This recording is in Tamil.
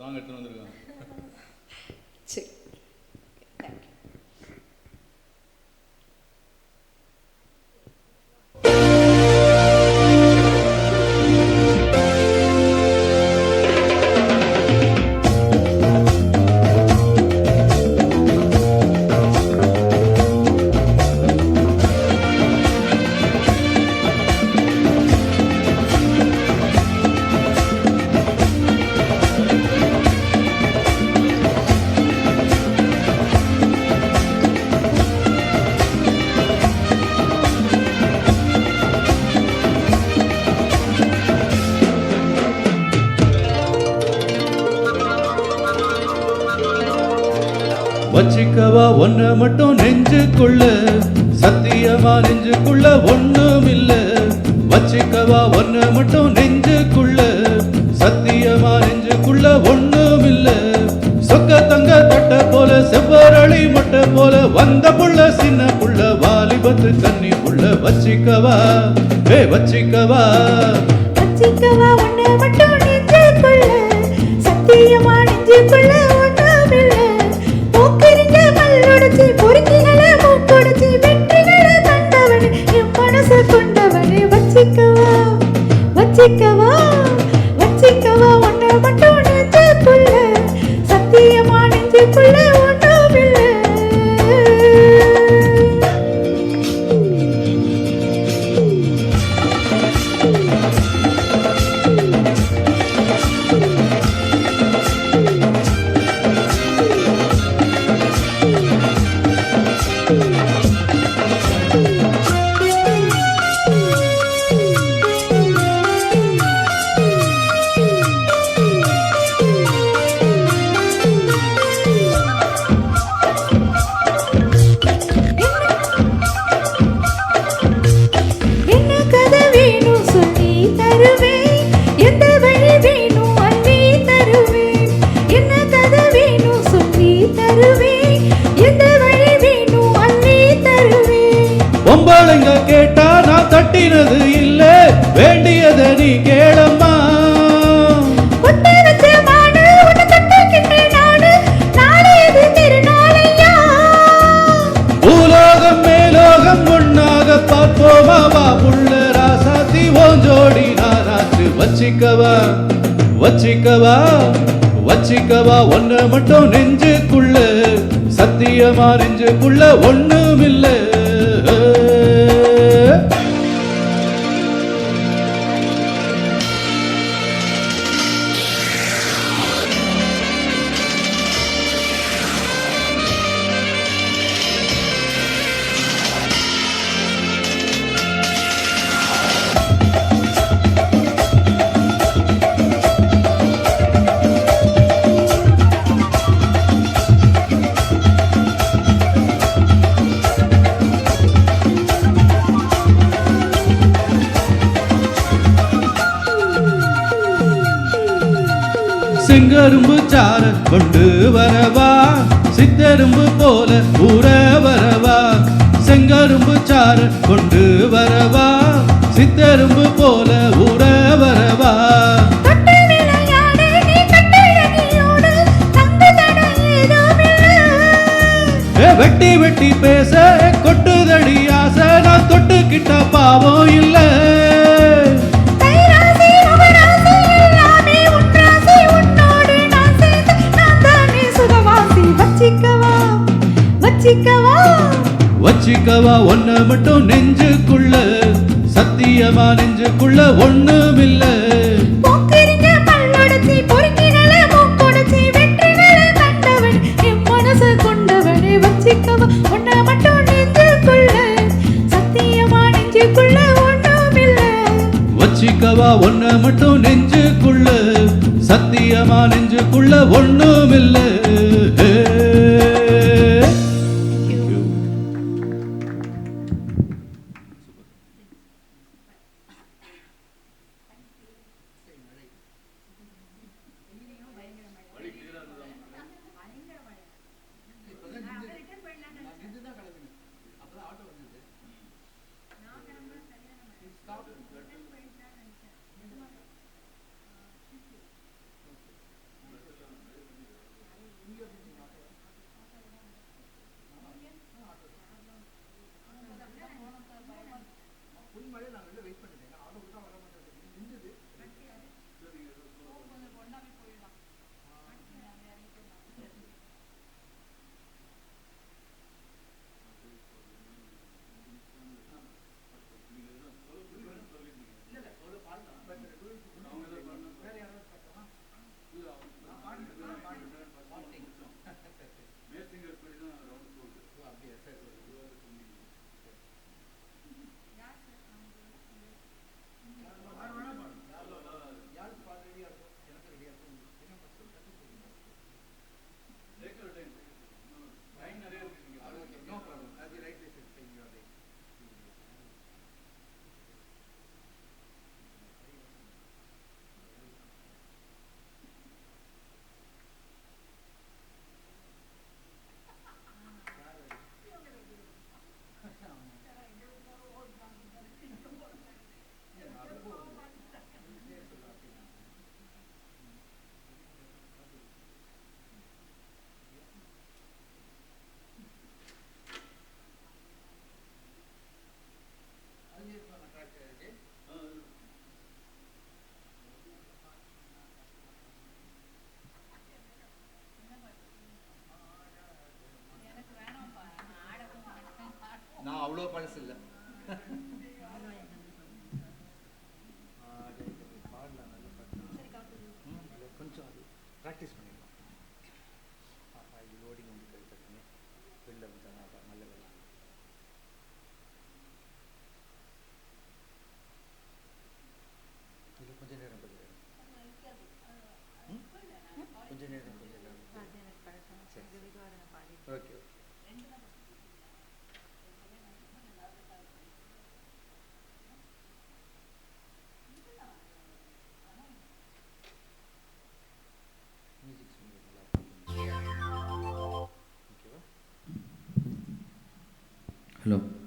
சாங் எடுத்துன்னு வந்திருக்காங்க. சரி, வச்சிக்கவா ஒன்ன மட்டும் நெஞ்சுக்குள்ள, சத்தியமா நெஞ்சுக்குள்ள ஒண்ணும் இல்ல. வச்சிக்கவா ஒன்ன மட்டும் நெஞ்சுக்குள்ள, சத்தியமா நெஞ்சுக்குள்ள ஒண்ணும் இல்ல. சொக்க தங்க தட்ட போல செவ்வரளி மொட்டை போல வந்த புள்ள சின்ன புள்ள வாலிபத்து கண்ணி புள்ள. வச்சிக்கவா வச்சிக்கவா வச்சிக்கவா ஒன்ன மட்டும் நெஞ்சுக்குள்ள, சத்தியமா நெஞ்சுக்குள்ள ஒண்ணும் இல்ல. போக்கிரிங்க மல்லொடிச்சு பொறுக்கிகளை மூக்கொடிச்சு வெற்றிகளை கண்டவனே என் மனசை கொண்டவனே. வச்சிக்கவா வச்சிக்கவா வச்சிக்கவா ஒன்ன மட்டும் நெஞ்சுக்குள்ள, சத்தியமா நெஞ்சுக்குள்ள ஒண்ணும் இல்ல. என்ன கதை வேணும் சொல்லி தருவேன், எந்த வழி வேணும் அள்ளி தருவேன். என்ன கதை வேணும் சொல்லி தருவேன், எந்த வழி வேணும் அள்ளி தருவேன். பொம்பளைங்க கேட்டா நான் தட்டினது இல்ல, வேண்டியதை நீ கேளம்மா. ஒட்ட வச்ச மாடு உன்னை தொட்டுக்கிட்ட நாடு, நாடு இது திருநாளையா. பூலோகம் மேலோகம் ஒன்னாக பார்ப்போமா வா புள்ள ராசாத்தி ஓஞ்சோடி நானாச்சு. வச்சிக்கவா வச்சிக்கவா வச்சிக்கவா ஒன்ன மட்டும் நெஞ்சுக்குள்ள, சத்தியமா நெஞ்சுக்குள்ள ஒண்ணும் இல்ல. செங்கரும்பு சார கொண்டு வரவா, சித்தரும்பு போல ஊற வரவா. செங்கரும்பு சார கொண்டு வரவா, சித்தரும்பு போல ஊற வரவா. தொட்டு விளையாடு நீ கட்டழகியோடு, தங்கு தடம் ஏதுமில்லை. வெட்டி வெட்டி பேச கொட்டுதடி ஆசை, நான் தொட்டுக்கிட்ட பாவம் இல்ல. கைராசி முகராசி எல்லாமே உன்ராசி, உன்னோடு நான் சேர்ந்து நான் தானே சுகவாசி. வச்சிக்கவா வச்சிக்கவா வச்சிக்கவா ஒன்ன மட்டும் நெஞ்சுக்குள்ள, சத்தியமா நெஞ்சுக்குள்ள ஒண்ணும் இல்ல. போக்கிரிங்க மல்லொடிச்சு பொறுக்கிகளை மூக்கொடிச்சு வெற்றிகளை கண்டவன் என் மனசை கொண்டவனே. வச்சிக்கவா ஒன்ன மட்டும் நெஞ்சுக்குள்ள, சத்தியமா நெஞ்சுக்குள்ள ஒண்ணும் இல்ல. வச்சிக்கவா ஒன்ன மட்டும் நெஞ்சுக்குள்ள, சத்தியமா நெஞ்சுக்குள்ள ஒண்ணும் இல்ல. ப்ராக்டிஸ் பண்ணிடலாம். இது லோடிங் வந்து கற்றுக்குங்க, வெளில வந்துட்டாங்க. நல்ல வேலை. இது கொஞ்சம் நேரம் கொஞ்சம் நேரம் கொஞ்சம் நேரம் சரி ஓகே ஓகே. மியூசிக் நல்லா இருக்கும். ஓகேவா? ஹலோ.